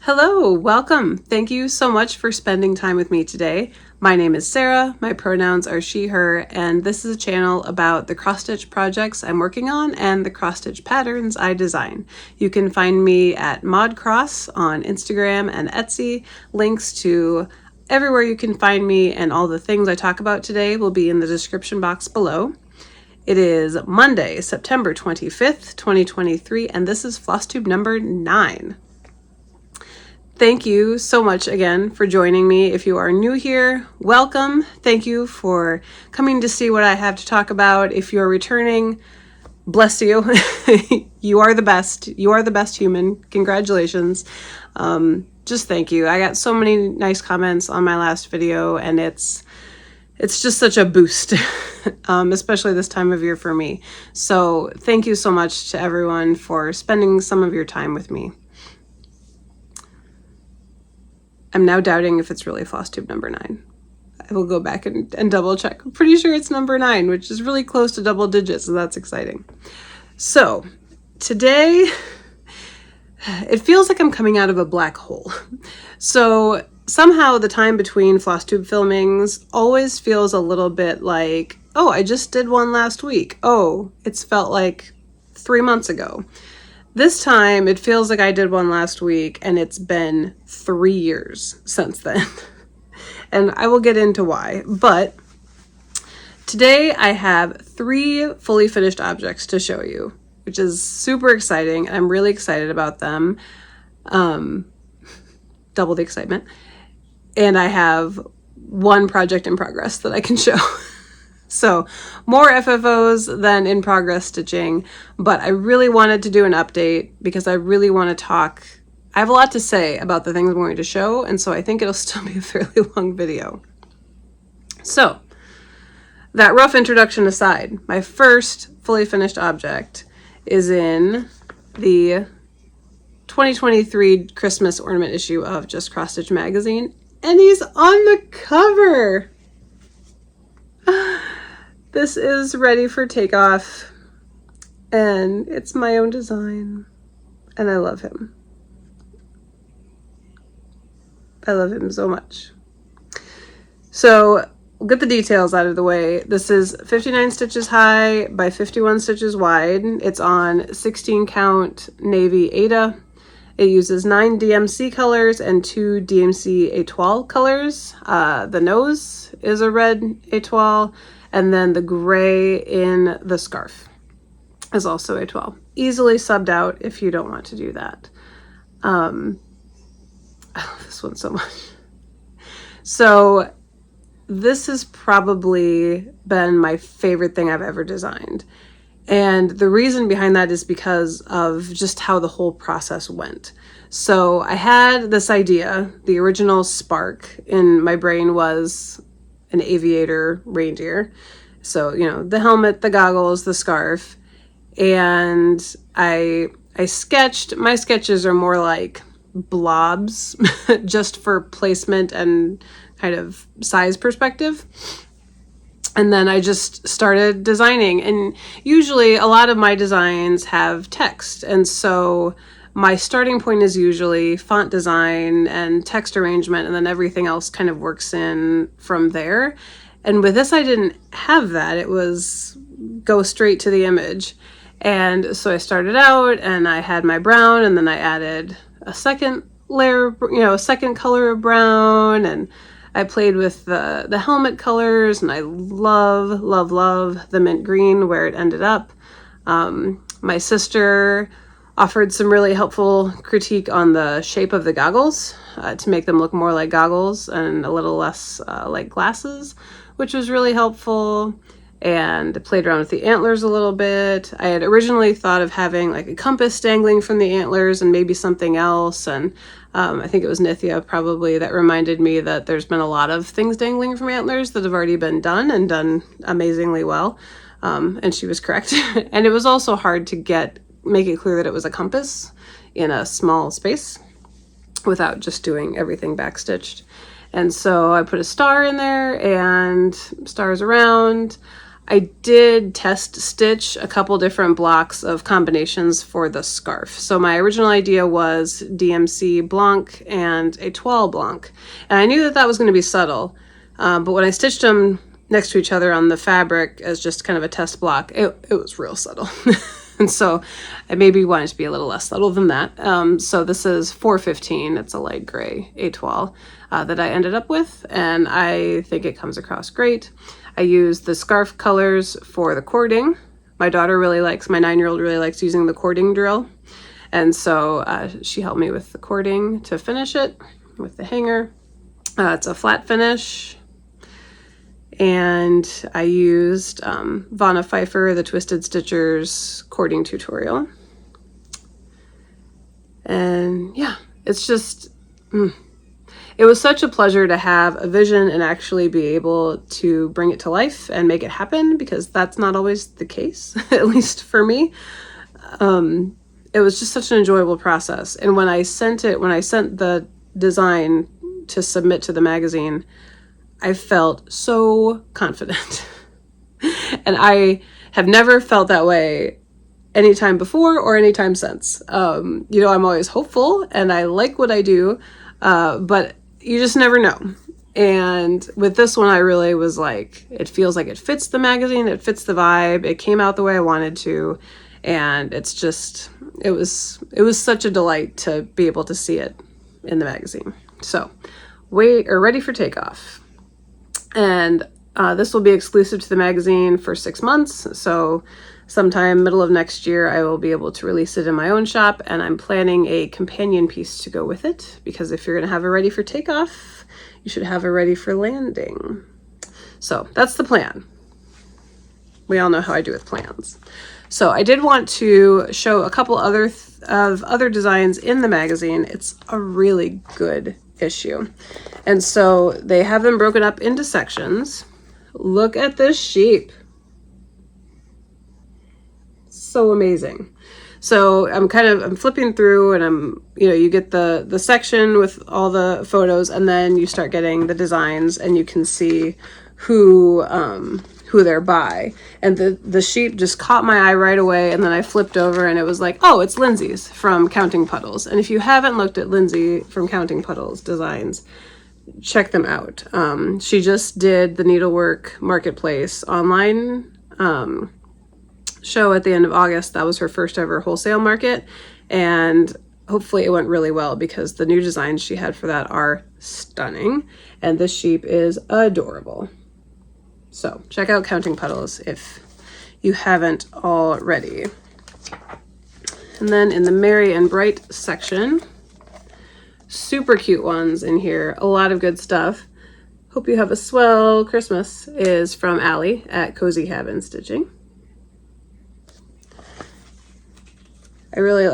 Hello, welcome. Thank you so much for spending time with me today. My name is Sarah, my pronouns are she, her, and this is a channel about the cross-stitch projects I'm working on and the cross-stitch patterns I design. You can find me at ModCross on Instagram and Etsy. Links to everywhere you can find me and all the things I talk about today will be in the description box below. It is Monday, September 25th, 2023, and this is Flosstube number 9. Thank you so much again for joining me. If you are new here, welcome. Thank you for coming to see what I have to talk about. If you're returning, bless you. You are the best. You are the best human. Congratulations. Just thank you. I got so many nice comments on my last video, and it's just such a boost, especially this time of year for me. So thank you so much to everyone for spending some of your time with me. I'm now doubting if it's really Flosstube number 9. I will go back and double check. I'm pretty sure it's number 9, which is really close to double digits, so that's exciting. So today, it feels like I'm coming out of a black hole. So somehow the time between Flosstube filmings always feels a little bit like, oh, I just did one last week. Oh, it's felt like 3 months ago. This time, it feels like I did one last week, and it's been 3 years since then. And I will get into why. But today, I have 3 fully finished objects to show you, which is super exciting. I'm really excited about them. Double the excitement. And I have 1 project in progress that I can show. So more FFOs than in progress stitching, but I really wanted to do an update because I really want to talk. I have a lot to say about the things I'm going to show, and so I think it'll still be a fairly long video. So that rough introduction aside, my first fully finished object is in the 2023 Christmas ornament issue of Just CrossStitch magazine, and he's on the cover. This is ready for Takeoff, and it's my own design, and I love him. I love him so much. So we'll get the details out of the way. This is 59 stitches high by 51 stitches wide. It's on 16 count navy Aida. It uses 9 DMC colors and 2 DMC étoile colors. The nose is a red étoile. And then the gray in the scarf is also étoile. Easily subbed out if you don't want to do that. I love this one so much. So this has probably been my favorite thing I've ever designed. And the reason behind that is because of just how the whole process went. So I had this idea, the original spark in my brain was an aviator reindeer. So, you know, the helmet, the goggles, the scarf. And I sketched, my sketches are more like blobs just for placement and kind of size perspective. And then I just started designing, and usually a lot of my designs have text. And so my starting point is usually font design and text arrangement, and then everything else kind of works in from there. And with this, I didn't have that. It was go straight to the image. And so I started out and I had my brown, and then I added a second layer, a second color of brown, and I played with the helmet colors, and I love, love, love the mint green where it ended up. My sister offered some really helpful critique on the shape of the goggles to make them look more like goggles and a little less like glasses, which was really helpful. And I played around with the antlers a little bit. I had originally thought of having like a compass dangling from the antlers and maybe something else. And I think it was Nithya probably that reminded me that there's been a lot of things dangling from antlers that have already been done and done amazingly well. And she was correct. And it was also hard to make it clear that it was a compass in a small space without just doing everything backstitched. And so I put a star in there and stars around. I did test stitch a couple different blocks of combinations for the scarf. So my original idea was DMC blanc and a toile blanc. And I knew that that was going to be subtle. But when I stitched them next to each other on the fabric as just kind of a test block, it was real subtle. And so I maybe wanted to be a little less subtle than that. So this is 415. It's a light gray étoile that I ended up with, and I think it comes across great. I use the scarf colors for the cording. My daughter really likes, my 9-year-old really likes using the cording drill. And so she helped me with the cording to finish it with the hanger. It's a flat finish. And I used Vonna Pfeiffer, the Twisted Stitchers cording tutorial. And yeah, it's just, it was such a pleasure to have a vision and actually be able to bring it to life and make it happen, because that's not always the case, at least for me. It was just such an enjoyable process. And when I sent the design to submit to the magazine, I felt so confident. And I have never felt that way anytime before or anytime since. You know, I'm always hopeful and I like what I do, but you just never know. And with this one, I really was like, it feels like it fits the magazine, it fits the vibe, it came out the way I wanted to, and it's just, it was such a delight to be able to see it in the magazine. So, ready for takeoff. And this will be exclusive to the magazine for 6 months. So sometime middle of next year, I will be able to release it in my own shop. And I'm planning a companion piece to go with it, because if you're going to have a ready for takeoff, you should have a ready for landing. So that's the plan. We all know how I do with plans. So I did want to show a couple other designs in the magazine. It's a really good issue. And so they have them broken up into sections. Look at this sheep. So amazing. So I'm flipping through, and you get the section with all the photos, and then you start getting the designs, and you can see who they're by. And the sheep just caught my eye right away, and then I flipped over and it was like, oh, it's Lindsay's from Counting Puddles. And if you haven't looked at Lindsay from Counting Puddles designs, check them out. She just did the Needlework Marketplace online show at the end of August. That was her first ever wholesale market, and hopefully it went really well, because the new designs she had for that are stunning, and this sheep is adorable. So check out Counting Puddles if you haven't already. And then in the Merry and Bright section, super cute ones in here, a lot of good stuff. Hope you have a swell Christmas is from Allie at Cozy Cabin Stitching. I really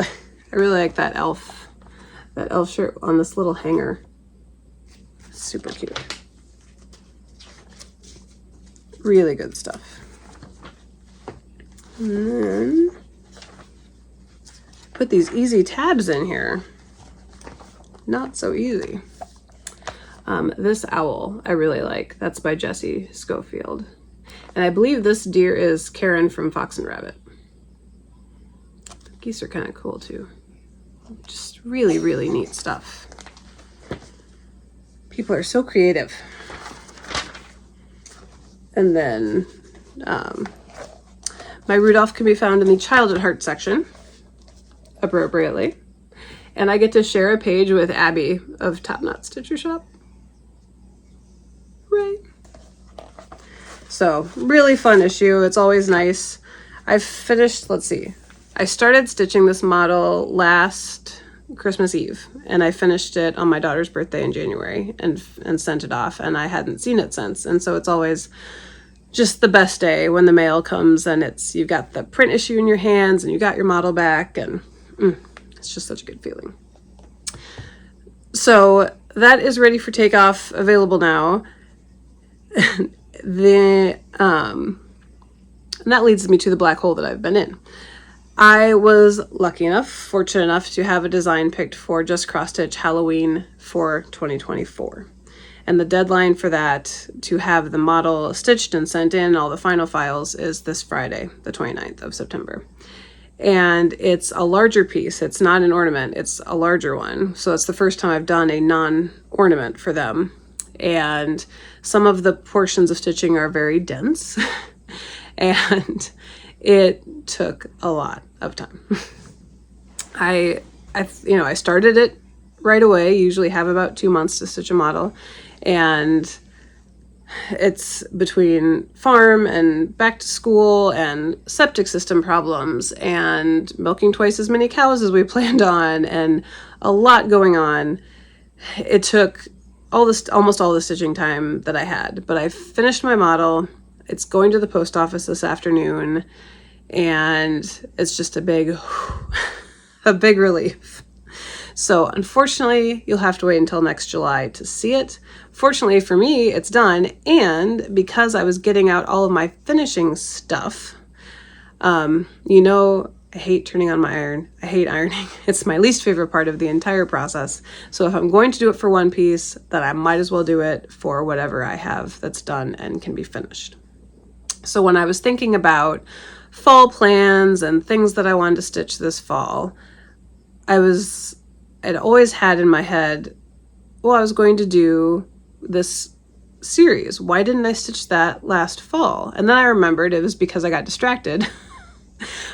like that elf shirt on this little hanger. Super cute. Really good stuff. And then put these easy tabs in here. Not so easy. This owl I really like. That's by Jessie Schofield. And I believe this deer is Karen from Fox and Rabbit. Geese are kind of cool too. Just really, really neat stuff. People are so creative. And then my Rudolph can be found in the Child at Heart section, appropriately. And I get to share a page with Abby of Top Knot Stitcher Shop. Right. So really fun issue. It's always nice. I've finished, let's see. I started stitching this model last Christmas Eve, and I finished it on my daughter's birthday in January and sent it off, and I hadn't seen it since. And so it's always just the best day when the mail comes and you've got the print issue in your hands and you got your model back, and it's just such a good feeling. So that is ready for takeoff, available now. And that leads me to the black hole that I've been in. I was fortunate enough to have a design picked for Just CrossStitch Halloween for 2024. And the deadline for that to have the model stitched and sent in, all the final files, is this Friday, the 29th of September. And it's a larger piece. It's not an ornament, it's a larger one. So it's the first time I've done a non-ornament for them. And some of the portions of stitching are very dense and it took a lot of time. I started it right away. Usually have about 2 months to stitch a model, and it's between farm and back to school and septic system problems and milking twice as many cows as we planned on and a lot going on. It took almost all the stitching time that I had, but I finished my model. It's going to the post office this afternoon, and it's just a big relief. So unfortunately, you'll have to wait until next July to see it. Fortunately for me, it's done. And because I was getting out all of my finishing stuff, I hate turning on my iron. I hate ironing. It's my least favorite part of the entire process. So if I'm going to do it for one piece, then I might as well do it for whatever I have that's done and can be finished. So when I was thinking about fall plans and things that I wanted to stitch this fall, I'd always had in my head, well, I was going to do this series. Why didn't I stitch that last fall? And then I remembered it was because I got distracted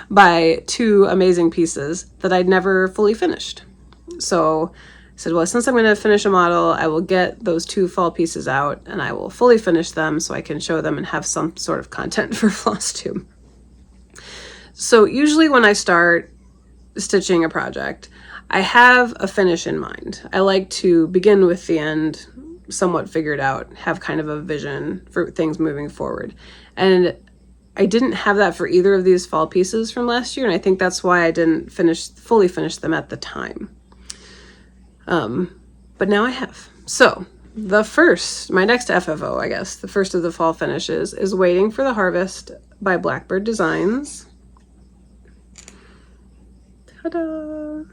by 2 amazing pieces that I'd never fully finished. So I said, well, since I'm going to finish a model, I will get those 2 fall pieces out and I will fully finish them so I can show them and have some sort of content for Flosstube. So usually when I start stitching a project, I have a finish in mind. I like to begin with the end somewhat figured out, have kind of a vision for things moving forward. And I didn't have that for either of these fall pieces from last year, and I think that's why I didn't fully finish them at the time. But now I have. So my next FFO, I guess, the first of the fall finishes, is Waiting for the Harvest by Blackbird Designs. Ta-da!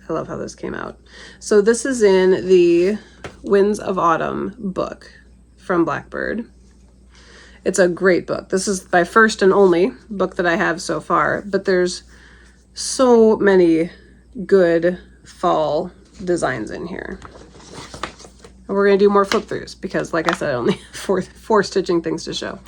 I love how this came out. So this is in the Winds of Autumn book from Blackbird. It's a great book. This is my first and only book that I have so far, but there's so many good fall designs in here. And we're going to do more flip throughs because, like I said, I only have four stitching things to show.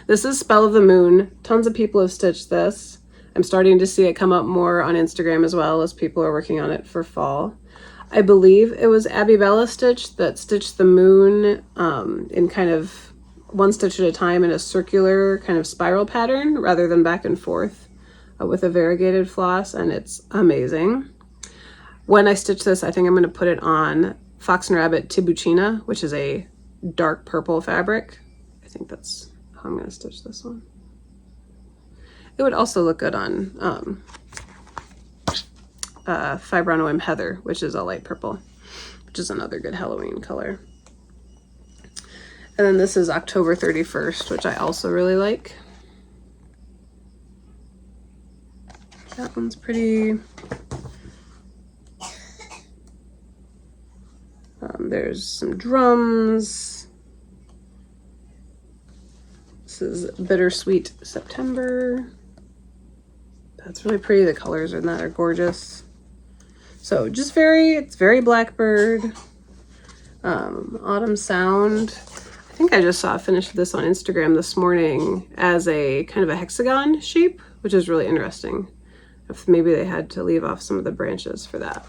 This is Spell of the Moon. Tons of people have stitched this. I'm starting to see it come up more on Instagram as well as people are working on it for fall. I believe it was Abby Bella Stitch that stitched the moon in kind of one stitch at a time in a circular kind of spiral pattern rather than back and forth with a variegated floss, and it's amazing. When I stitch this, I think I'm going to put it on Fox and Rabbit Tibucina, which is a dark purple fabric. I think that's how I'm going to stitch this one. It would also look good on Fibronoim Heather, which is a light purple, which is another good Halloween color. And then this is October 31st, which I also really like. That one's pretty. There's some drums. This is Bittersweet September. That's really pretty. The colors in that are gorgeous. So just it's very Blackbird. Autumn Sound. I think I just finished this on Instagram this morning as a kind of a hexagon shape, which is really interesting. If maybe they had to leave off some of the branches for that.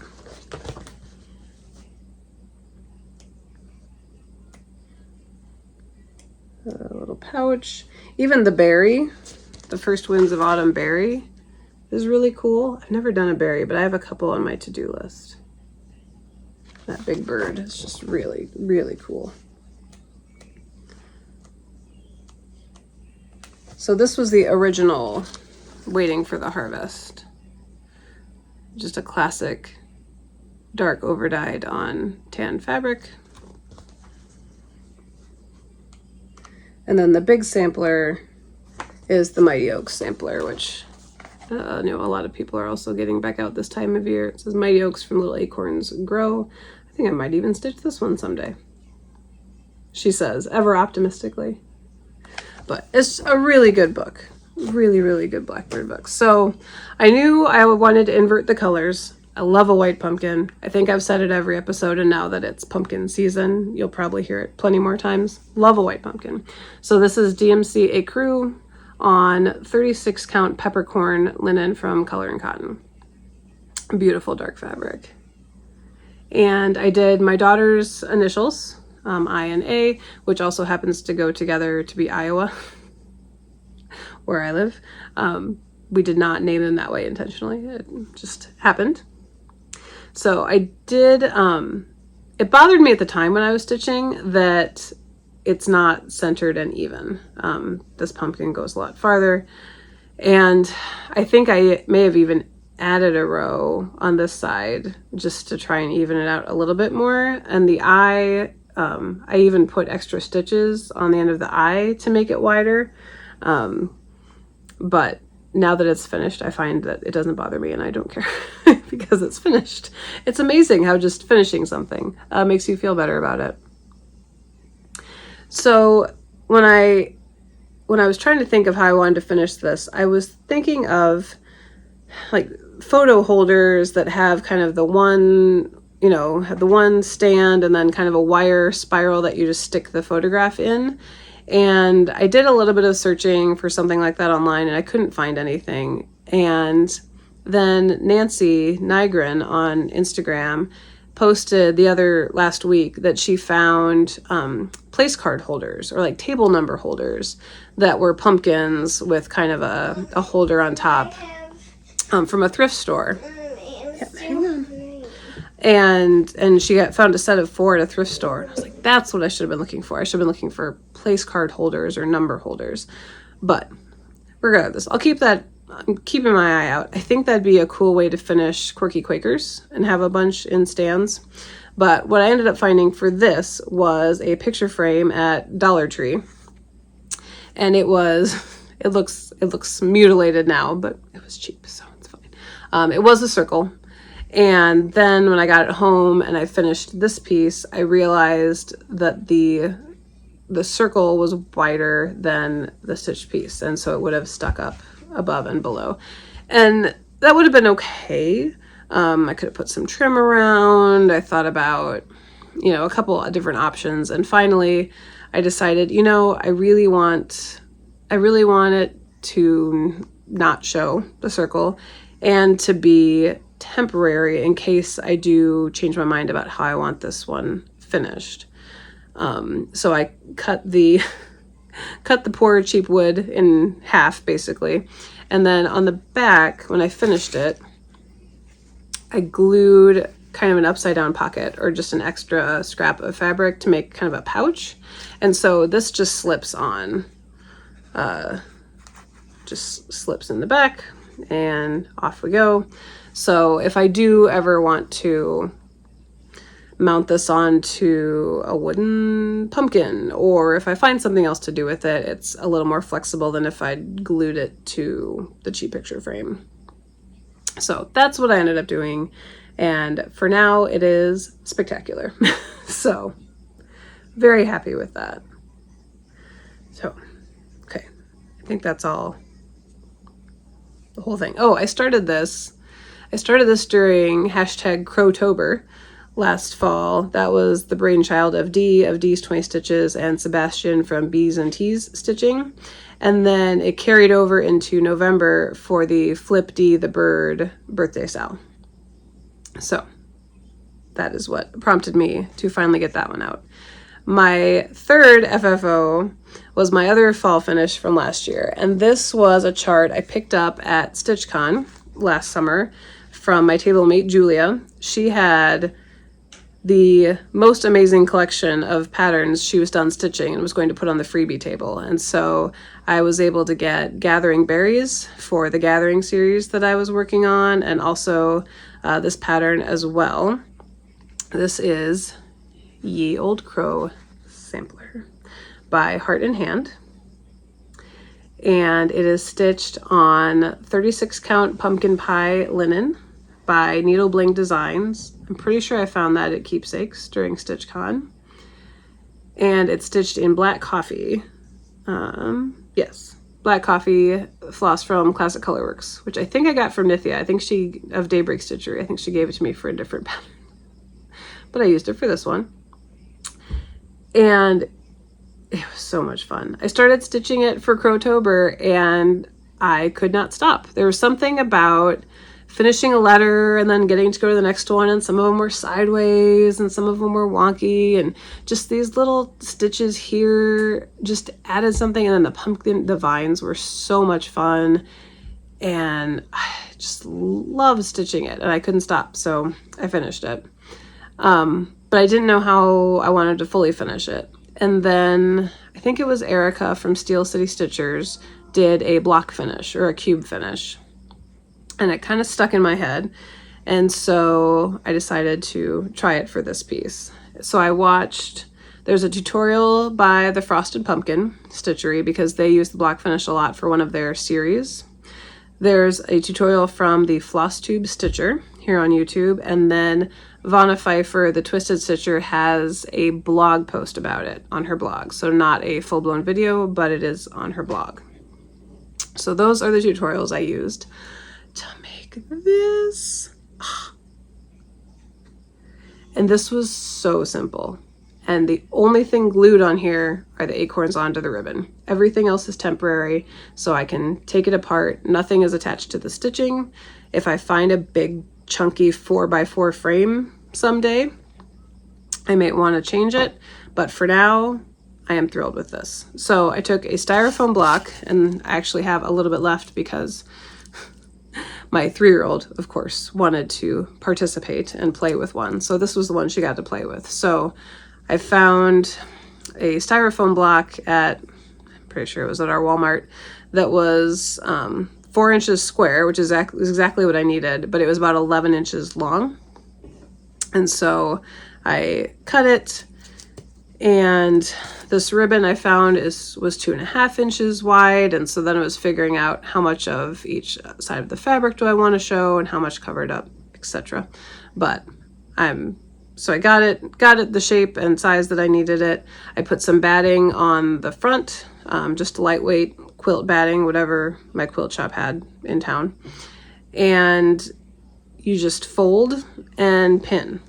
A little pouch. Even the berry, the first Winds of Autumn berry, is really cool. I've never done a berry, but I have a couple on my to-do list. That big bird is just really, really cool. So this was the original Waiting for the Harvest. Just a classic dark overdyed on tan fabric. And then the big sampler is the Mighty Oaks sampler, which I know a lot of people are also getting back out this time of year. It says Mighty Oaks from Little Acorns Grow. I think I might even stitch this one someday, she says, ever optimistically. But it's a really good book. Really, really good Blackbird book. So I knew I wanted to invert the colors. I love a white pumpkin. I think I've said it every episode, and now that it's pumpkin season, you'll probably hear it plenty more times. Love a white pumpkin. So this is DMC Ecru on 36 count peppercorn linen from Color and Cotton. Beautiful dark fabric. And I did my daughter's initials, I and A, which also happens to go together to be Iowa, where I live. We did not name them that way intentionally. It just happened. So I did, it bothered me at the time when I was stitching that it's not centered and even. This pumpkin goes a lot farther. And I think I may have even added a row on this side just to try and even it out a little bit more. And the eye, I even put extra stitches on the end of the eye to make it wider. But now that it's finished, I find that it doesn't bother me and I don't care because it's finished. It's amazing how just finishing something makes you feel better about it. So when I was trying to think of how I wanted to finish this, I was thinking of like photo holders that have kind of the one, you know, have the one stand and then kind of a wire spiral that you just stick the photograph in. And I did a little bit of searching for something like that online and I couldn't find anything. And then Nancy Nygren on Instagram posted last week that she found place card holders or like table number holders that were pumpkins with kind of a holder on top from a thrift store. Yeah, hang on. And she found a set of 4 at a thrift store. And I was like, that's what I should have been looking for. I should have been looking for place card holders or number holders. But regardless, I'll keep that. I'm keeping my eye out. I think that'd be a cool way to finish Quirky Quakers and have a bunch in stands. But what I ended up finding for this was a picture frame at Dollar Tree. And it looks mutilated now, but it was cheap, so it's fine. It was a circle. And then when I got it home and I finished this piece, I realized that the circle was wider than the stitch piece. And so it would have stuck up above and below. And that would have been okay. I could have put some trim around. I thought about, you know, a couple of different options. And finally I decided, you know, I really want it to not show the circle and to be temporary in case I do change my mind about how I want this one finished. So I cut the poor cheap wood in half basically. And then on the back, when I finished it, I glued kind of an upside down pocket or just an extra scrap of fabric to make kind of a pouch. And so this just slips on, just slips in the back and off we go. So if I do ever want to mount this onto a wooden pumpkin, or if I find something else to do with it, it's a little more flexible than if I glued it to the cheap picture frame. So that's what I ended up doing. And for now it is spectacular. So very happy with that. So, okay. I think that's all, the whole thing. Oh, I started this during #Crowtober last fall. That was the brainchild of Dees20Stitches and Sebastian from Bees and Tees Stitching. And then it carried over into November for the Flip D the Bird birthday sale. So that is what prompted me to finally get that one out. My third FFO was my other fall finish from last year. And this was a chart I picked up at StitchCon last summer from my table mate, Julia. She had the most amazing collection of patterns she was done stitching and was going to put on the freebie table. And so I was able to get Gathering Berries for the Gathering series that I was working on, and also this pattern as well. This is Ye Old Crow Sampler by Heart in Hand. And it is stitched on 36 count pumpkin pie linen by Designs. I'm pretty sure I found that at Keepsakes during StitchCon. And it's stitched in black coffee. Yes, black coffee floss from Classic Colorworks, which I think I got from Nithya. I think she, of Daybreak Stitchery, I think she gave it to me for a different pattern. But I used it for this one. And it was so much fun. I started stitching it for Crowtober and I could not stop. There was something about finishing a letter and then getting to go to the next one, and some of them were sideways and some of them were wonky, and just these little stitches here just added something. And then the vines were so much fun, and I just loved stitching it and I couldn't stop, so I finished it. But I didn't know how I wanted to fully finish it. And then I think it was Erica from Steel City Stitchers did a block finish or a cube finish, and it kind of stuck in my head. And so I decided to try it for this piece. So I watched, there's a tutorial by the Frosted Pumpkin Stitchery because they use the block finish a lot for one of their series. There's a tutorial from the Flosstube Stitcher here on YouTube, and then Vonna Pfeiffer, the Twisted Stitcher, has a blog post about it on her blog. So not a full-blown video, but it is on her blog. So those are the tutorials I used to make this. And this was so simple. And the only thing glued on here are the acorns onto the ribbon. Everything else is temporary, so I can take it apart. Nothing is attached to the stitching. If I find a big chunky 4x4 frame someday, I might want to change it, but for now I am thrilled with this. So I took a styrofoam block, and I actually have a little bit left because my 3-year-old, of course, wanted to participate and play with one. So this was the one she got to play with. So I found a styrofoam block at, I'm pretty sure it was at our Walmart, that was 4 inches square, which is exactly what I needed, but it was about 11 inches long. And so I cut it, and this ribbon I found was 2.5 inches wide. And so then I was figuring out how much of each side of the fabric do I want to show and how much covered up, etc. But so I got it the shape and size that I needed it. I put some batting on the front, just lightweight quilt batting, whatever my quilt shop had in town. And you just fold and pin.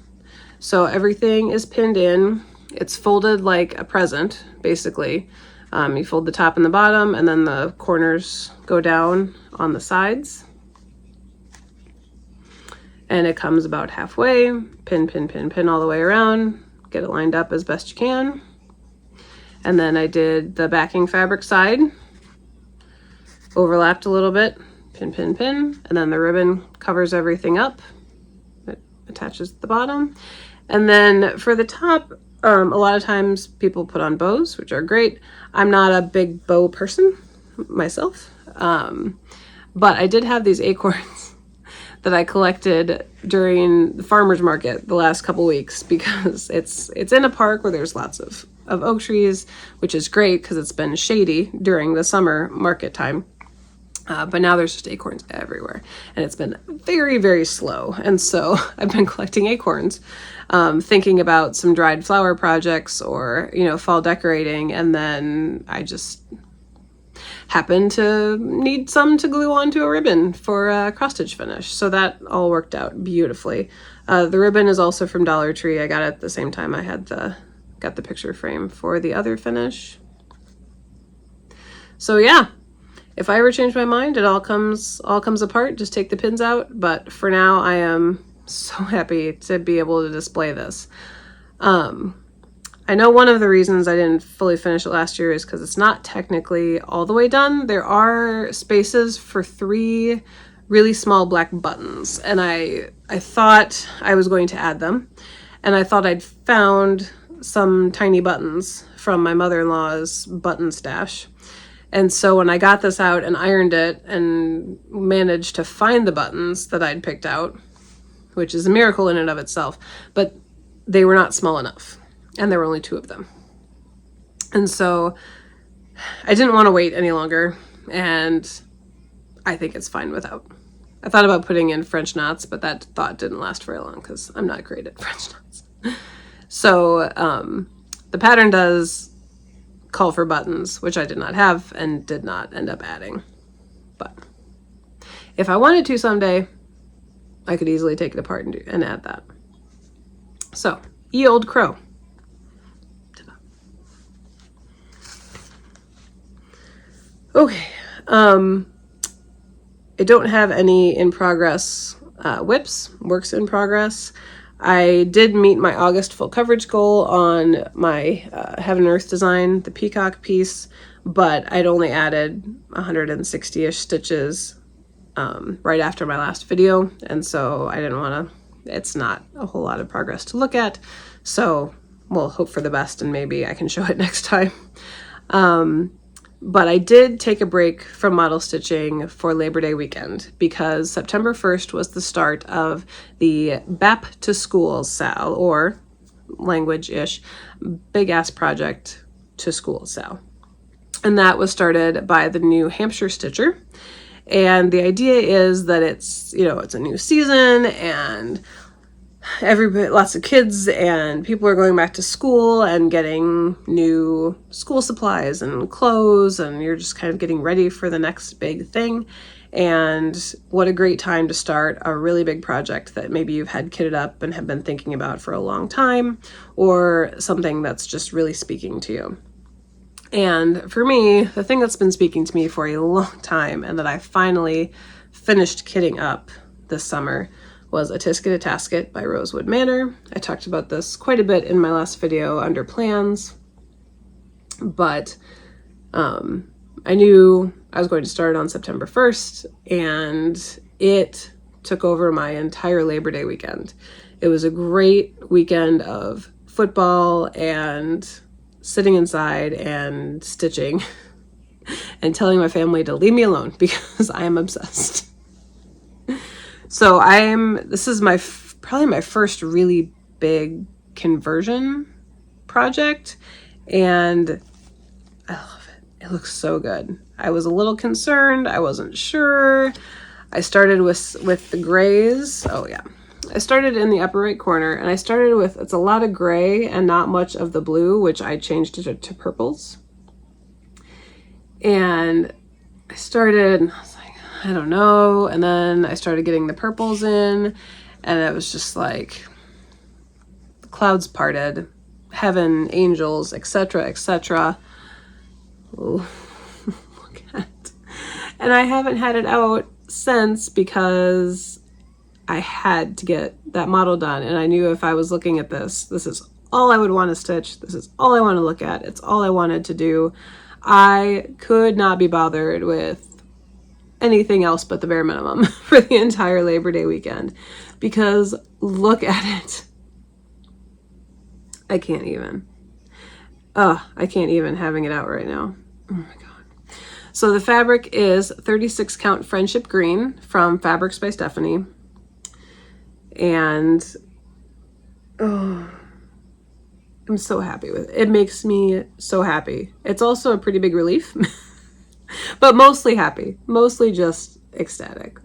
So everything is pinned in. It's folded like a present, basically. You fold the top and the bottom, and then the corners go down on the sides. And it comes about halfway, pin, pin, pin, pin all the way around, get it lined up as best you can. And then I did the backing fabric side, overlapped a little bit, pin, pin, pin, and then the ribbon covers everything up. It attaches the bottom. And then for the top, a lot of times people put on bows, which are great. I'm not a big bow person myself, but I did have these acorns that I collected during the farmer's market the last couple weeks, because it's in a park where there's lots of oak trees, which is great because it's been shady during the summer market time. But now there's just acorns everywhere, and it's been very, very slow. And so I've been collecting acorns, thinking about some dried flower projects or, fall decorating. And then I just happened to need some to glue onto a ribbon for a cross-stitch finish. So that all worked out beautifully. The ribbon is also from Dollar Tree. I got it at the same time I had got the picture frame for the other finish. So yeah. If I ever change my mind, it all comes apart. Just take the pins out. But for now, I am so happy to be able to display this. I know one of the reasons I didn't fully finish it last year is because it's not technically all the way done. There are spaces for 3 really small black buttons, and I thought I was going to add them, and I thought I'd found some tiny buttons from my mother-in-law's button stash. And so when I got this out and ironed it and managed to find the buttons that I'd picked out, which is a miracle in and of itself, but they were not small enough, and there were only 2 of them. And so I didn't want to wait any longer, and I think it's fine without. I thought about putting in French knots, but that thought didn't last very long because I'm not great at French knots. So the pattern does call for buttons, which I did not have and did not end up adding. But if I wanted to someday, I could easily take it apart and add that. So, ye old crow. Okay, I don't have any in progress whips, works in progress. I did meet my August full coverage goal on my Heaven and Earth design, the peacock piece, but I'd only added 160-ish stitches right after my last video, and so I didn't want to, it's not a whole lot of progress to look at, so we'll hope for the best and maybe I can show it next time. But I did take a break from model stitching for Labor Day weekend because September 1st was the start of the Bap to School SAL, or language-ish, big ass project to school SAL. And that was started by the New Hampshire Stitcher. And the idea is that it's, you know, it's a new season and lots of kids and people are going back to school and getting new school supplies and clothes, and you're just kind of getting ready for the next big thing. And what a great time to start a really big project that maybe you've had kitted up and have been thinking about for a long time, or something that's just really speaking to you. And for me, the thing that's been speaking to me for a long time and that I finally finished kitting up this summer was A Tisket a Tasket by Rosewood Manor. I talked about this quite a bit in my last video under plans, but I knew I was going to start on September 1st, and it took over my entire Labor Day weekend. It was a great weekend of football and sitting inside and stitching and telling my family to leave me alone because I am obsessed. So this is probably my first really big conversion project, and I love it. It looks so good. I was a little concerned. I wasn't sure. I started with the grays. Oh yeah. I started in the upper right corner, and I started with, it's a lot of gray and not much of the blue, which I changed to purples. And I started, and I was like, I don't know. And then I started getting the purples in, and it was just like the clouds parted, heaven, angels, etc., etc. Look at it. And I haven't had it out since because I had to get that model done, and I knew if I was looking at this is all I would want to stitch. This is all I want to look at. It's all I wanted to do. I could not be bothered with anything else but the bare minimum for the entire Labor Day weekend, because look at it. I can't even. I can't even having it out right now. Oh my God. So the fabric is 36 count Friendship Green from Fabrics by Stephanie. And oh, I'm so happy with it. It makes me so happy. It's also a pretty big relief, but mostly happy, mostly just ecstatic.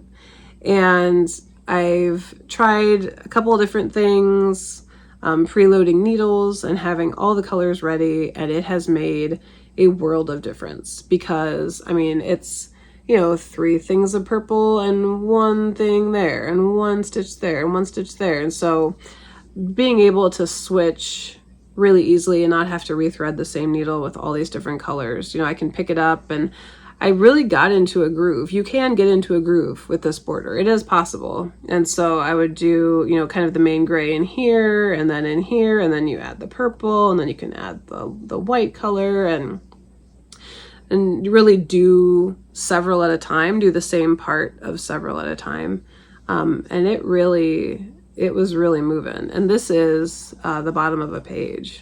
And I've tried a couple of different things, preloading needles and having all the colors ready, and it has made a world of difference because, I mean, it's, you know, 3 things of purple and 1 thing there and 1 stitch there and 1 stitch there. And so being able to switch really easily and not have to rethread the same needle with all these different colors, you know, I can pick it up, and I really got into a groove. You can get into a groove with this border. It is possible. And so I would do, you know, kind of the main gray in here and then in here, and then you add the purple, and then you can add the white color, and really do several at a time, do the same part of several at a time. And it was really moving. And this is the bottom of a page.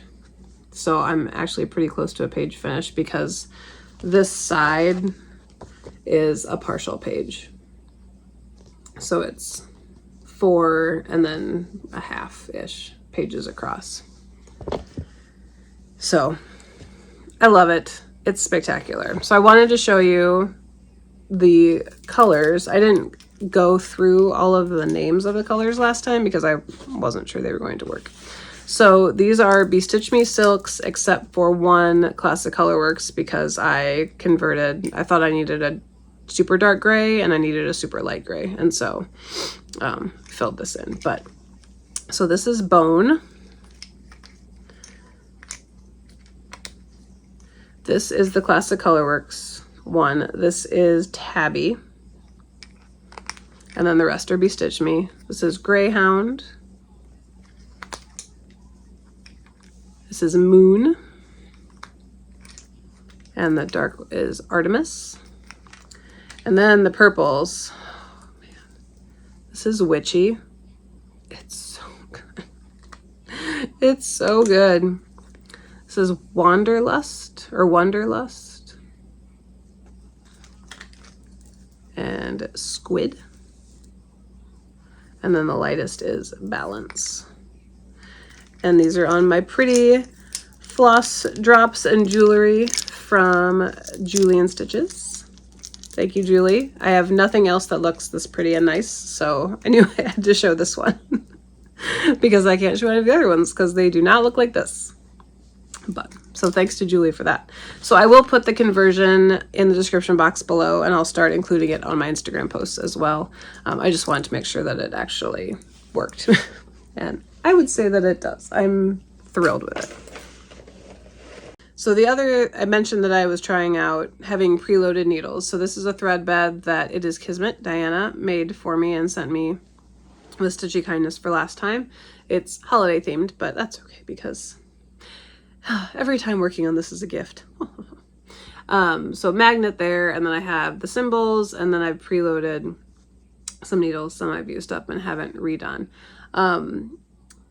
So I'm actually pretty close to a page finish because this side is a partial page. So it's 4 and then a half-ish pages across. So I love it. It's spectacular. So I wanted to show you the colors. I didn't go through all of the names of the colors last time because I wasn't sure they were going to work. So these are Bestitch Me silks, except for one Classic Colorworks because I converted. I thought I needed a super dark gray and I needed a super light gray, and so filled this in. But so this is Bone. This is the Classic Colorworks one. This is Tabby. And then the rest are Bestitch Me. This is Greyhound. This is Moon. And the dark is Artemis. And then the purples. Oh, man. This is Witchy. It's so good. It's so good. This is Wanderlust or Wonderlust. And Squid. And then the lightest is Balance. And these are on my pretty floss drops and jewelry from Julie and Stitches. Thank you, Julie. I have nothing else that looks this pretty and nice, so I knew I had to show this one because I can't show any of the other ones because they do not look like this. But so thanks to Julie for that. So I will put the conversion in the description box below, and I'll start including it on my Instagram posts as well. I just wanted to make sure that it actually worked. And I would say that it does. I'm thrilled with it. So the other, I mentioned that I was trying out having preloaded needles. So this is a thread bed that it is Kismet Diana made for me and sent me with Stitchy Kindness for last time. It's holiday themed, but that's okay because every time working on this is a gift. So magnet there, and then I have the symbols, and then I've preloaded some needles, some I've used up and haven't redone.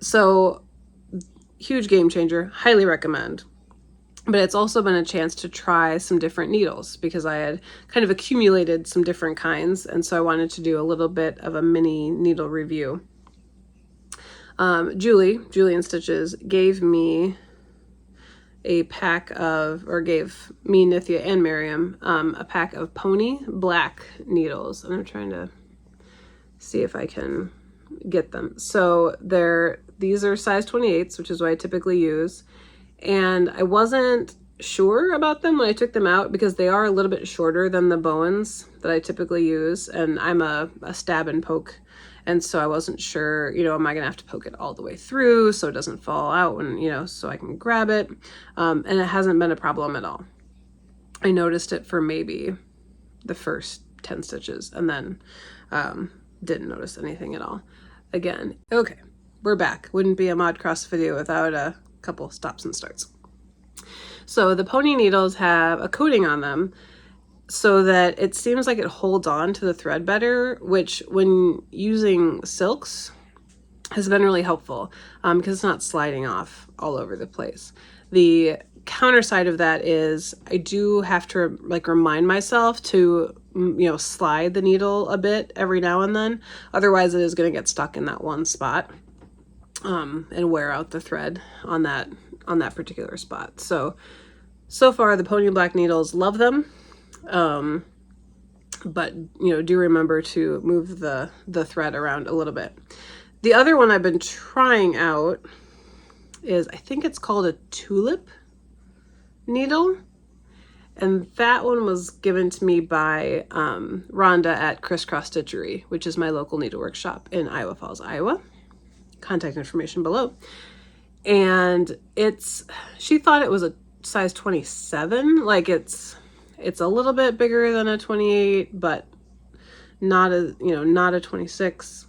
So huge game changer, highly recommend. But it's also been a chance to try some different needles because I had kind of accumulated some different kinds, and so I wanted to do a little bit of a mini needle review. Julie and Stitches gave me a pack of, or gave me, Nithya, and Miriam a pack of pony black needles, and I'm trying to see if I can get them. So these are size 28s, which is what I typically use, and I wasn't sure about them when I took them out because they are a little bit shorter than the Bowens that I typically use, and I'm a stab and poke, and so I wasn't sure, you know, am I gonna have to poke it all the way through so it doesn't fall out when, you know, so I can grab it, and it hasn't been a problem at all. I noticed it for maybe the first 10 stitches and then didn't notice anything at all again. Okay, we're back. Wouldn't be a ModCross video without a couple stops and starts. So the pony needles have a coating on them so that it seems like it holds on to the thread better, which when using silks has been really helpful because it's not sliding off all over the place. The counter side of that is I do have to like remind myself to, you know, slide the needle a bit every now and then. Otherwise it is going to get stuck in that one spot and wear out the thread on that particular spot. So far the pony black needles, love them. But you know, do remember to move the thread around a little bit. The other one I've been trying out is, I think it's called a tulip needle, and that one was given to me by Rhonda at Criss Stitchery, which is my local needlework shop in Iowa Falls, Iowa. Contact information below. And she thought it was a size 27, like it's a little bit bigger than a 28, but not a 26.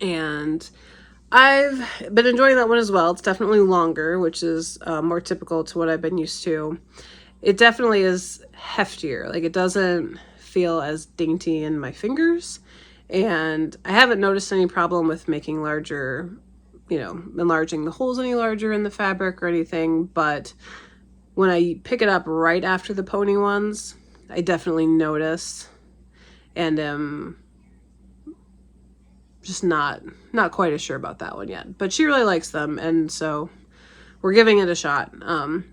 And I've been enjoying that one as well. It's definitely longer, which is more typical to what I've been used to. It definitely is heftier. Like it doesn't feel as dainty in my fingers. And I haven't noticed any problem with making larger, you know, enlarging the holes any larger in the fabric or anything. But when I pick it up right after the pony ones, I definitely notice and am just not quite as sure about that one yet. But she really likes them, and so we're giving it a shot.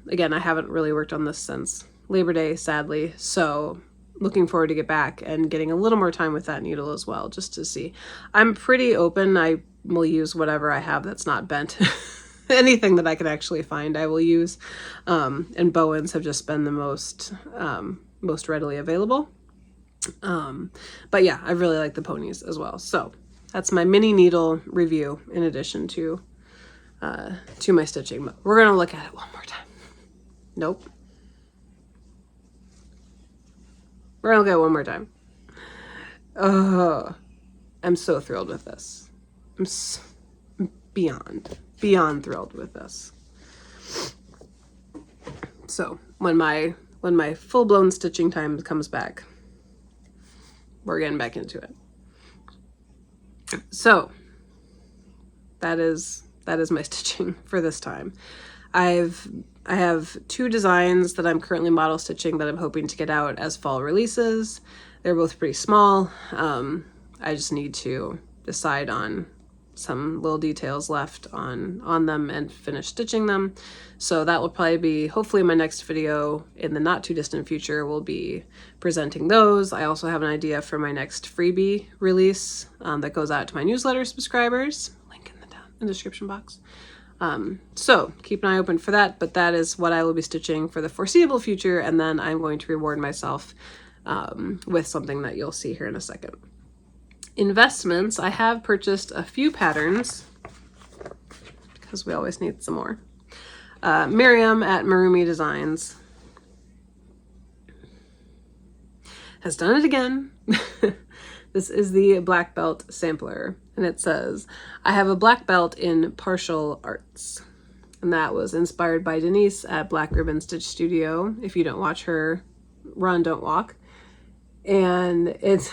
Again, I haven't really worked on this since Labor Day, sadly, so looking forward to get back and getting a little more time with that needle as well, just to see. I'm pretty open. I will use whatever I have that's not bent. Anything that I can actually find I will use. And Bowens have just been the most readily available. But yeah, I really like the ponies as well. So that's my mini needle review in addition to my stitching. But we're going to look at it one more time. Nope. We're going to look at it one more time. Oh, I'm so thrilled with this. I'm beyond thrilled with this. So when my full-blown stitching time comes back, we're getting back into it. So that is my stitching for this time. I have 2 designs that I'm currently model stitching that I'm hoping to get out as fall releases. They're both pretty small. I just need to decide on some little details left on them and finish stitching them. So that will probably be, hopefully my next video in the not too distant future will be presenting those. I also have an idea for my next freebie release that goes out to my newsletter subscribers. Link in the description box. So keep an eye open for that, but that is what I will be stitching for the foreseeable future, and then I'm going to reward myself with something that you'll see here in a second. Investments, I have purchased a few patterns because we always need some more. Miriam at MarroomyDesigns has done it again. This is the black belt sampler, and it says, I have a black belt in partial arts. And that was inspired by Denise at Black Ribbon Stitch Studio. If you don't watch her, run, don't walk. And it's,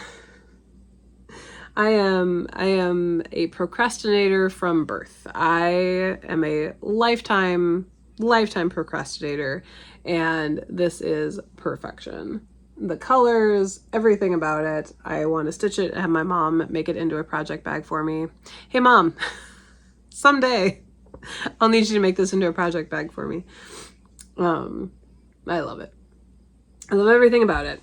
I am a procrastinator from birth. I am a lifetime procrastinator, and this is perfection. The colors, everything about it. I want to stitch it and have my mom make it into a project bag for me. Hey mom, someday I'll need you to make this into a project bag for me. I love it. I love everything about it.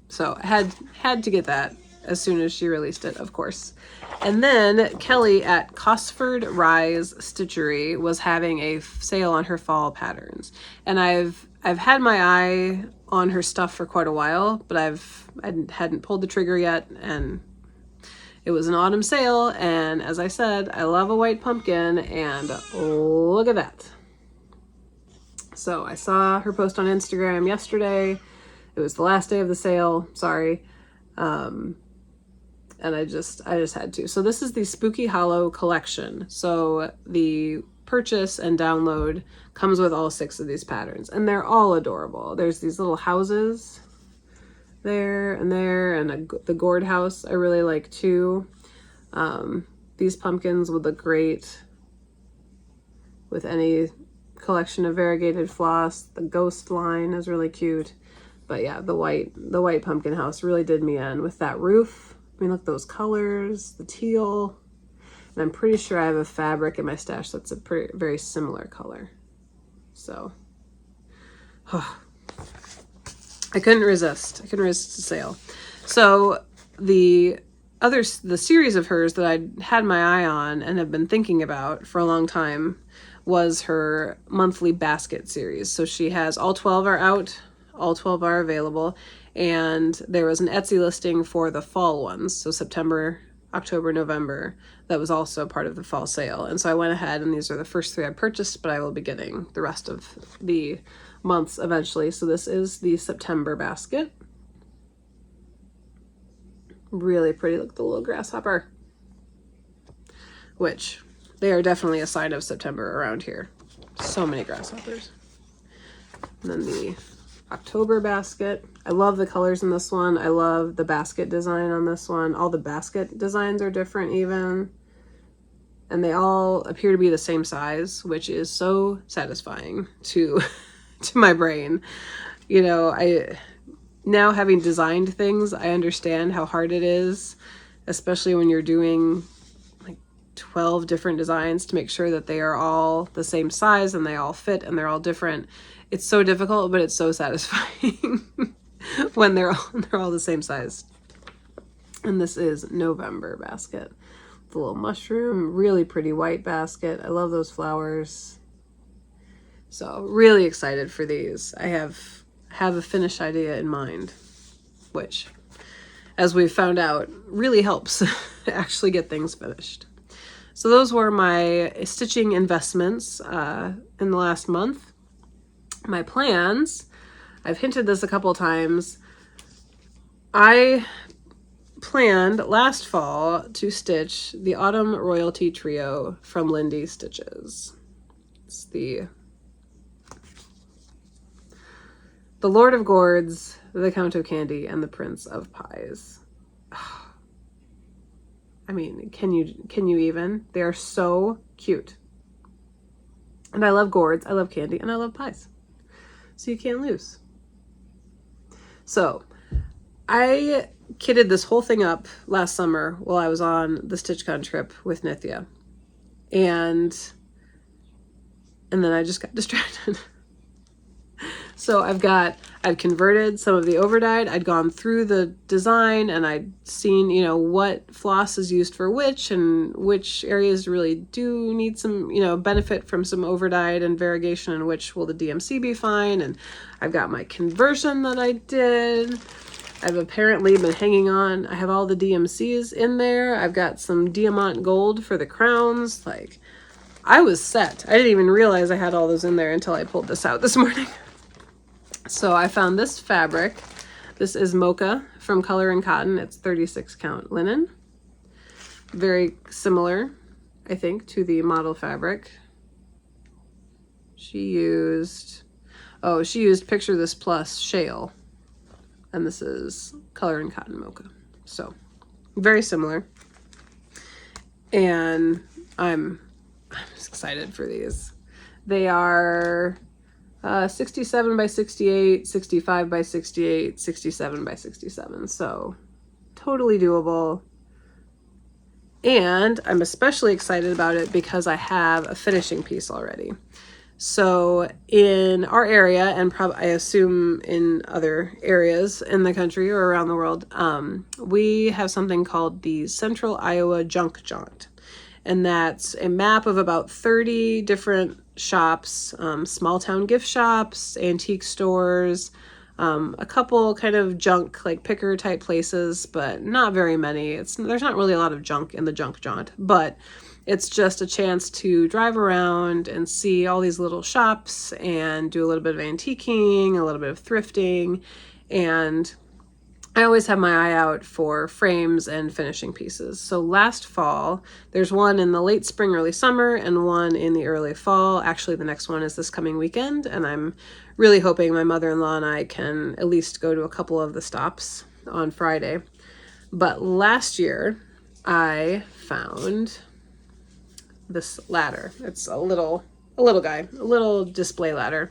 So I had to get that as soon as she released it, of course. And then Kelly at Cosford Rise Stitchery was having a sale on her fall patterns. And I've had my eye on her stuff for quite a while, but I hadn't pulled the trigger yet, and it was an autumn sale, and as I said, I love a white pumpkin, and look at that. So I saw her post on Instagram yesterday. It was the last day of the sale, sorry. And I just had to. So this is the Spooky Hollow collection. So the purchase and download comes with all 6 of these patterns, and they're all adorable. There's these little houses there, and the gourd house I really like too. These pumpkins would look great with any collection of variegated floss. The ghost line is really cute. But yeah, the white pumpkin house really did me in with that roof. I mean, look, those colors, the teal. And I'm pretty sure I have a fabric in my stash that's a very similar color. So, I couldn't resist. the sale. So the series of hers that I had my eye on and have been thinking about for a long time was her monthly basket series. So she has all 12 are out, all 12 are available. And there was an Etsy listing for the fall ones, so September, October, November, that was also part of the fall sale. And so I went ahead, and these are the first 3 I purchased, but I will be getting the rest of the months eventually. So this is the September basket. Really pretty. Look at the little grasshopper, which they are definitely a sign of September around here. So many grasshoppers. And then the October basket. I love the colors in this one. I love the basket design on this one. All the basket designs are different even. And they all appear to be the same size, which is so satisfying to my brain. You know, now having designed things, I understand how hard it is, especially when you're doing like 12 different designs to make sure that they are all the same size and they all fit and they're all different. It's so difficult, but it's so satisfying when they're all the same size. And this is November basket. The little mushroom, really pretty white basket. I love those flowers. So really excited for these. I have a finished idea in mind, which, as we've found out, really helps actually get things finished. So those were my stitching investments in the last month. My plans, I've hinted this a couple times. I planned last fall to stitch the Autumn Royalty Trio from Lindy Stitches. It's the Lord of Gourds, the Count of Candy, and the Prince of Pies. I mean, can you even? They are so cute. And I love gourds, I love candy, and I love pies. So you can't lose. So I kitted this whole thing up last summer while I was on the StitchCon trip with Nithya. And then I just got distracted. So I've converted some of the overdyed. I'd gone through the design and I'd seen, you know, what floss is used for which and which areas really do need some, you know, benefit from some overdyed and variegation, and which will the DMC be fine. And I've got my conversion that I did. I've apparently been hanging on. I have all the DMCs in there. I've got some Diamant Gold for the crowns. Like, I was set. I didn't even realize I had all those in there until I pulled this out this morning. So I found this fabric. This is Mocha from Color and Cotton. It's 36 count linen. Very similar, I think, to the model fabric. She used Picture This Plus Shale. And this is Color and Cotton Mocha. So very similar. And I'm just excited for these. They are 67 by 68, 65 by 68, 67 by 67. So totally doable. And I'm especially excited about it because I have a finishing piece already. So in our area, and I assume in other areas in the country or around the world, we have something called the Central Iowa Junk Jaunt. And that's a map of about 30 different shops, small town gift shops, antique stores, a couple kind of junk, like picker type places, but not very many. There's not really a lot of junk in the junk jaunt, but it's just a chance to drive around and see all these little shops and do a little bit of antiquing, a little bit of thrifting. And I always have my eye out for frames and finishing pieces. So last fall, there's one in the late spring, early summer, and one in the early fall. Actually, the next one is this coming weekend, and I'm really hoping my mother-in-law and I can at least go to a couple of the stops on Friday. But last year, I found this ladder. It's a little guy, a little display ladder.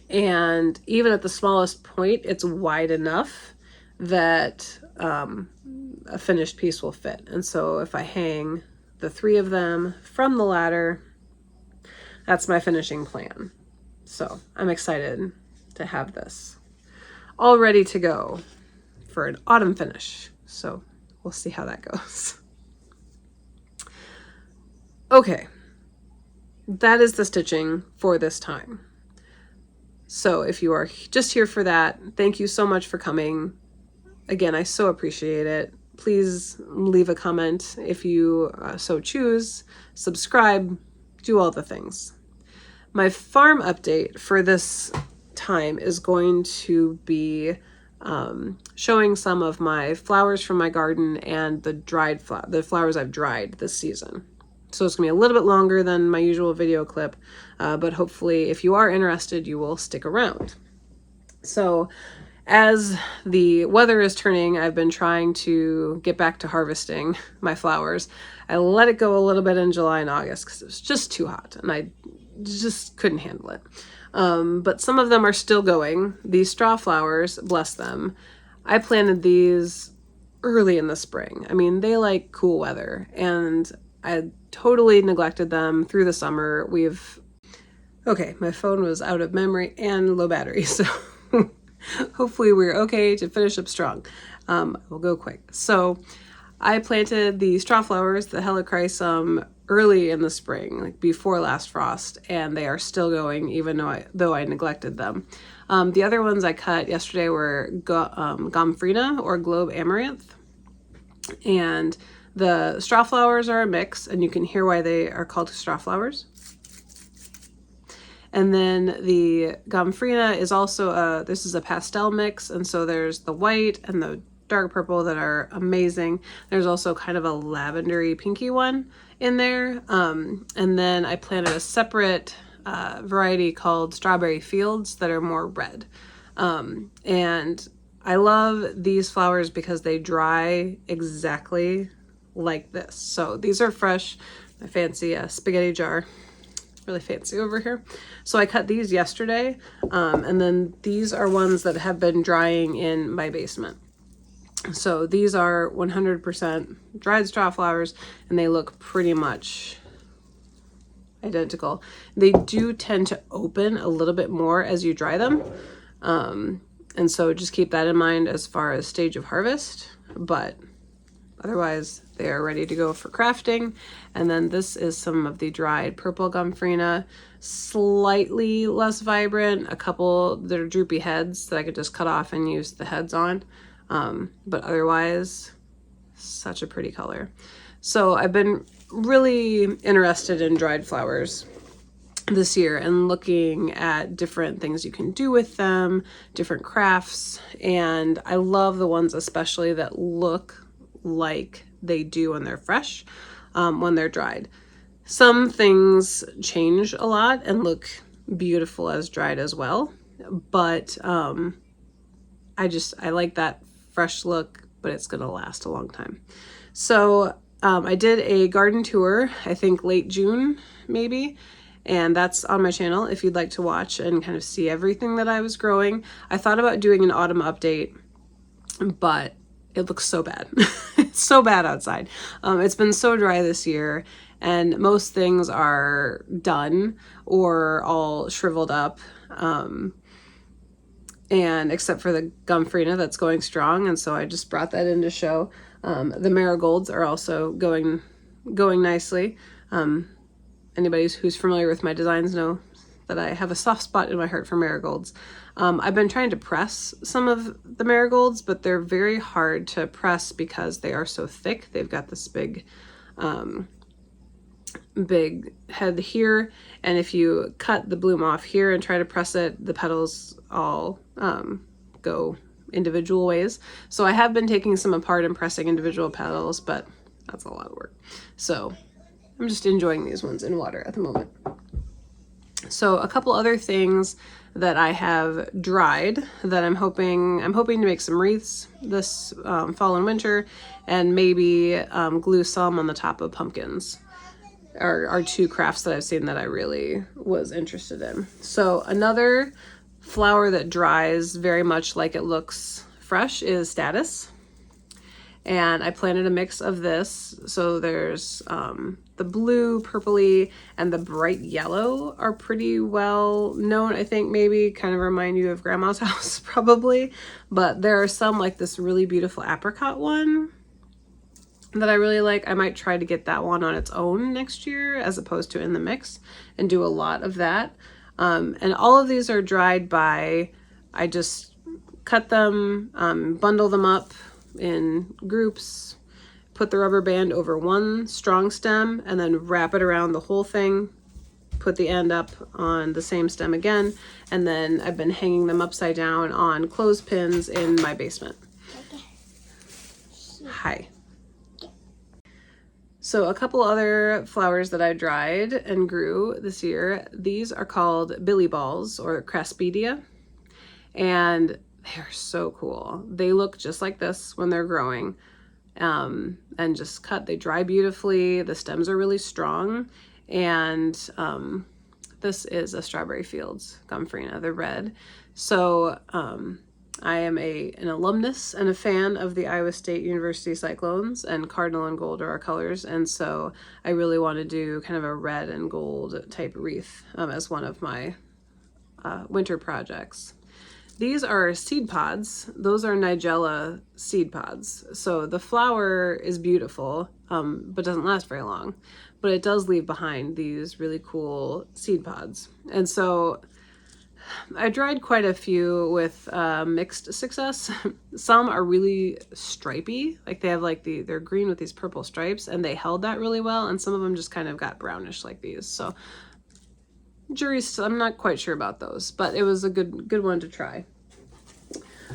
And even at the smallest point, it's wide enough that a finished piece will fit. And so if I hang the 3 of them from the ladder, that's my finishing plan. So I'm excited to have this all ready to go for an autumn finish. So we'll see how that goes. Okay, that is the stitching for this time. So if you are just here for that, thank you so much for coming. Again, I so appreciate it. Please leave a comment if you so choose, subscribe, do all the things. My farm update for this time is going to be showing some of my flowers from my garden and the flowers I've dried this season. So it's gonna be a little bit longer than my usual video clip, but hopefully if you are interested, you will stick around. So as the weather is turning, I've been trying to get back to harvesting my flowers. I let it go a little bit in July and August because it was just too hot and I just couldn't handle it. But some of them are still going. These straw flowers, bless them. I planted these early in the spring. I mean, they like cool weather, and I totally neglected them through the summer. Okay, my phone was out of memory and low battery, so hopefully we're okay to finish up strong. We'll go quick. So I planted the straw flowers, the helichrysum, early in the spring, like before last frost, and they are still going even though I neglected them. The other ones I cut yesterday were Gomphrena or Globe Amaranth, and the straw flowers are a mix, and you can hear why they are called straw flowers. And then the Gomphrena is also this is a pastel mix, and so there's the white and the dark purple that are amazing. There's also kind of a lavendery pinky one in there. And then I planted a separate variety called Strawberry Fields that are more red. And I love these flowers because they dry exactly like this. So these are fresh, my fancy spaghetti jar. Really fancy over here. So I cut these yesterday, and then these are ones that have been drying in my basement. So these are 100% dried straw flowers, and they look pretty much identical. They do tend to open a little bit more as you dry them, and so just keep that in mind as far as stage of harvest, but otherwise they are ready to go for crafting. And then this is some of the dried purple Gomphrena, slightly less vibrant, a couple that are droopy heads that I could just cut off and use the heads on. But otherwise, such a pretty color. So I've been really interested in dried flowers this year and looking at different things you can do with them, different crafts, and I love the ones especially that look like they do when they're fresh, when they're dried. Some things change a lot and look beautiful as dried as well, but I like that fresh look, but it's gonna last a long time. So I did a garden tour, I think late June maybe, and that's on my channel if you'd like to watch and kind of see everything that I was growing. I thought about doing an autumn update, but it looks so bad. It's so bad outside. It's been so dry this year, and most things are done or all shriveled up. And except for the Gomphrena that's going strong, and so I just brought that in to show. The marigolds are also going nicely. Anybody who's familiar with my designs know that I have a soft spot in my heart for marigolds. I've been trying to press some of the marigolds, but they're very hard to press because they are so thick. They've got this big head here, and if you cut the bloom off here and try to press it, the petals all go individual ways. So I have been taking some apart and pressing individual petals, but that's a lot of work. So I'm just enjoying these ones in water at the moment. So a couple other things that I have dried that I'm hoping to make some wreaths this fall and winter, and maybe glue some on the top of pumpkins are two crafts that I've seen that I really was interested in. So another flower that dries very much like it looks fresh is Status. And I planted a mix of this. So there's the blue, purpley, and the bright yellow are pretty well known. I think maybe kind of remind you of Grandma's house probably. But there are some like this really beautiful apricot one that I really like. I might try to get that one on its own next year as opposed to in the mix and do a lot of that. And all of these are dried by, I just cut them, bundle them up in groups, put the rubber band over one strong stem, and then wrap it around the whole thing, put the end up on the same stem again, and then I've been hanging them upside down on clothespins in my basement. Hi. So a couple other flowers that I dried and grew this year, these are called Billy Balls or Craspedia, and they're so cool. They look just like this when they're growing, and just cut. They dry beautifully. The stems are really strong, and this is a Strawberry Fields Gomphrena, the red. So I am an alumnus and a fan of the Iowa State University Cyclones, and Cardinal and Gold are our colors, and so I really want to do kind of a red and gold type wreath as one of my winter projects. These are seed pods. Those are Nigella seed pods. So the flower is beautiful, but doesn't last very long. But it does leave behind these really cool seed pods. And so I dried quite a few with mixed success. Some are really stripy, like they have like they're green with these purple stripes, and they held that really well. And some of them just kind of got brownish like these. So I'm not quite sure about those, but it was a good one to try.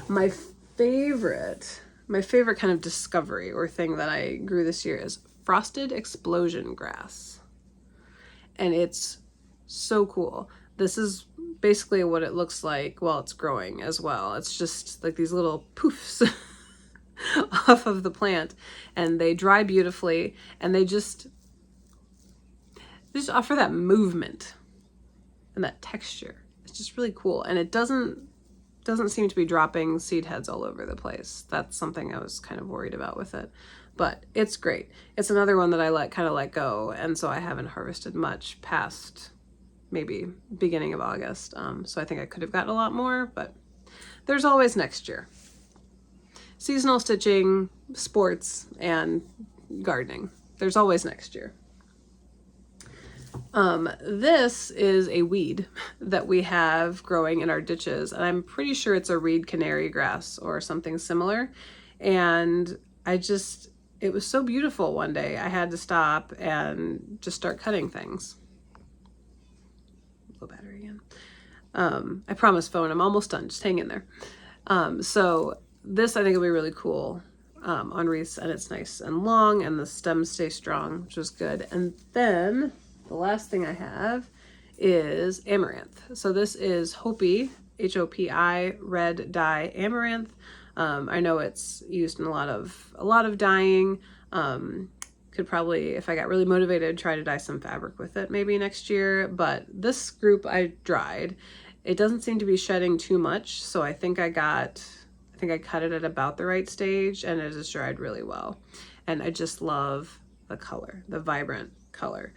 My favorite kind of discovery or thing that I grew this year is frosted explosion grass. And it's so cool. This is basically what it looks like while it's growing as well. It's just like these little poofs off of the plant, and they dry beautifully, and they just offer that movement and that texture. It's just really cool, and it doesn't seem to be dropping seed heads all over the place. That's something I was kind of worried about with it, but it's great. It's another one that I kind of let go, and so I haven't harvested much past maybe beginning of August. So I think I could have gotten a lot more, but there's always next year. Seasonal stitching, sports, and gardening. There's always next year. This is a weed that we have growing in our ditches, and I'm pretty sure it's a reed canary grass or something similar. And it was so beautiful one day. I had to stop and just start cutting things. Low battery again. I promise, phone, I'm almost done. Just hang in there. So this I think will be really cool on wreaths, and it's nice and long, and the stems stay strong, which is good. And then the last thing I have is amaranth. So this is Hopi, H-O-P-I, red dye amaranth. I know it's used in a lot of dyeing. Could probably, if I got really motivated, try to dye some fabric with it maybe next year. But this group I dried. It doesn't seem to be shedding too much, so I think I cut it at about the right stage, and it has dried really well. And I just love the color, the vibrant color.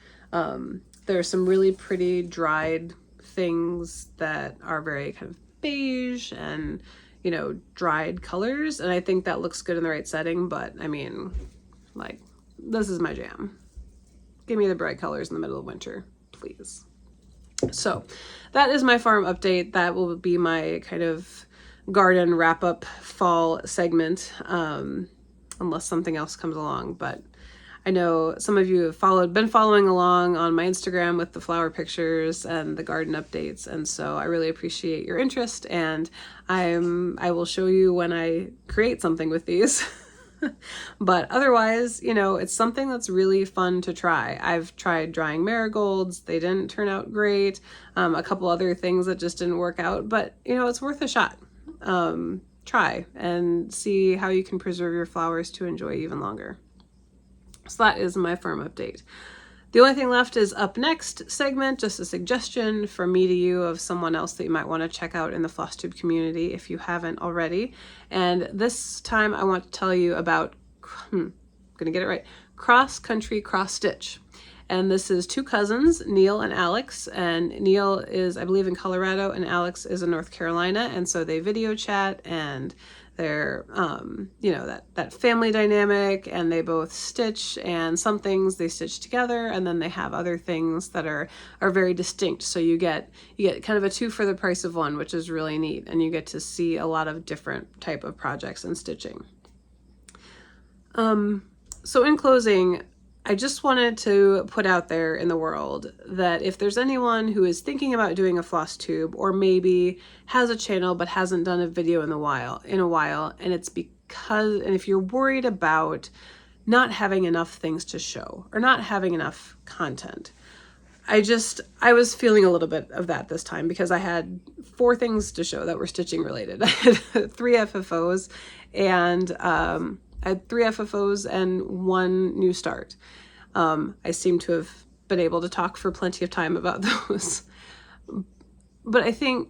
There's some really pretty dried things that are very kind of beige and, you know, dried colors, and I think that looks good in the right setting. But I mean, like, this is my jam. Give me the bright colors in the middle of winter, please. So that is my farm update. That will be my kind of garden wrap up fall segment, unless something else comes along. But I know some of you have been following along on my Instagram with the flower pictures and the garden updates, and so I really appreciate your interest, and I will show you when I create something with these. But otherwise, you know, it's something that's really fun to try. I've tried drying marigolds. They didn't turn out great. A couple other things that just didn't work out, but you know, it's worth a shot. Try and see how you can preserve your flowers to enjoy even longer. So that is my farm update. The only thing left is up next segment, just a suggestion from me to you of someone else that you might want to check out in the Flosstube community if you haven't already. And this time I want to tell you about, I'm gonna get it right, Cross Country Cross Stitch. And this is two cousins, Neil and Alex. And Neil is, I believe, in Colorado, and Alex is in North Carolina. And so they video chat, and they're, you know, that family dynamic, and they both stitch, and some things they stitch together, and then they have other things that are very distinct. So you get kind of a two for the price of one, which is really neat. And you get to see a lot of different type of projects and stitching. So in closing, I just wanted to put out there in the world that if there's anyone who is thinking about doing a Flosstube, or maybe has a channel but hasn't done a video in a while, and it's because, and if you're worried about not having enough things to show or not having enough content, I was feeling a little bit of that this time, because I had 4 things to show that were stitching related. I had 3 FFOs, and I had 3 FFOs and 1 new start. I seem to have been able to talk for plenty of time about those. But I think,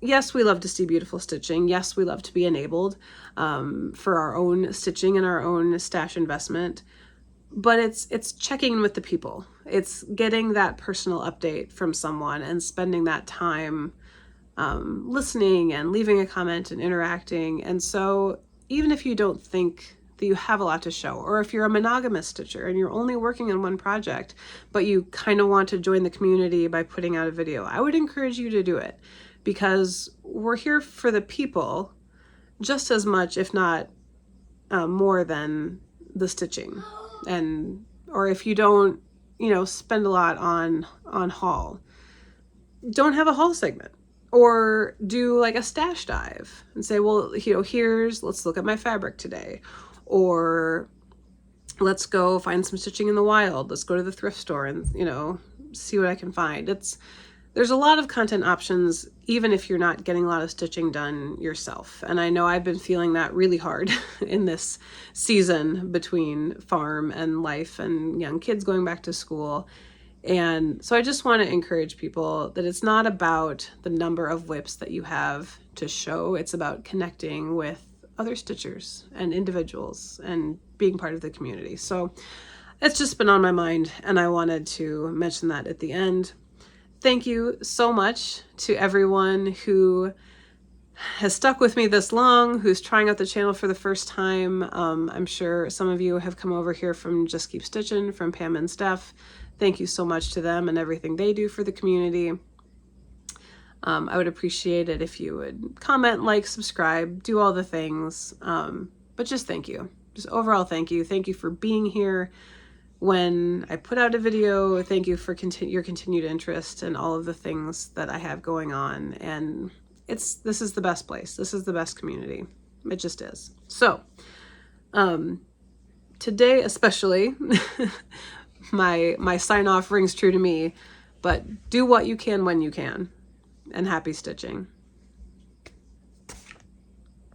yes, we love to see beautiful stitching. Yes, we love to be enabled for our own stitching and our own stash investment. But it's checking in with the people. It's getting that personal update from someone and spending that time listening and leaving a comment and interacting. And so even if you don't think that you have a lot to show, or if you're a monogamous stitcher and you're only working on one project, but you kind of want to join the community by putting out a video, I would encourage you to do it, because we're here for the people just as much, if not more than the stitching. And or if you don't, you know, spend a lot on haul, don't have a haul segment. Or do like a stash dive and say, well, you know, let's look at my fabric today. Or let's go find some stitching in the wild. Let's go to the thrift store and, you know, see what I can find. There's a lot of content options, even if you're not getting a lot of stitching done yourself. And I know I've been feeling that really hard in this season between farm and life and young kids going back to school. And so I just want to encourage people that it's not about the number of whips that you have to show. It's about connecting with other stitchers and individuals and being part of the community. So it's just been on my mind, and I wanted to mention that at the end. Thank you so much to everyone who has stuck with me this long, who's trying out the channel for the first time. I'm sure some of you have come over here from Just Keep Stitching, from Pam and Steph. Thank you so much to them and everything they do for the community. I would appreciate it if you would comment, like, subscribe, do all the things. But just thank you. Just overall thank you. Thank you for being here when I put out a video. Thank you for your continued interest in all of the things that I have going on. And this is the best place. This is the best community. It just is. So today especially, my sign off rings true to me, but do what you can when you can, and happy stitching.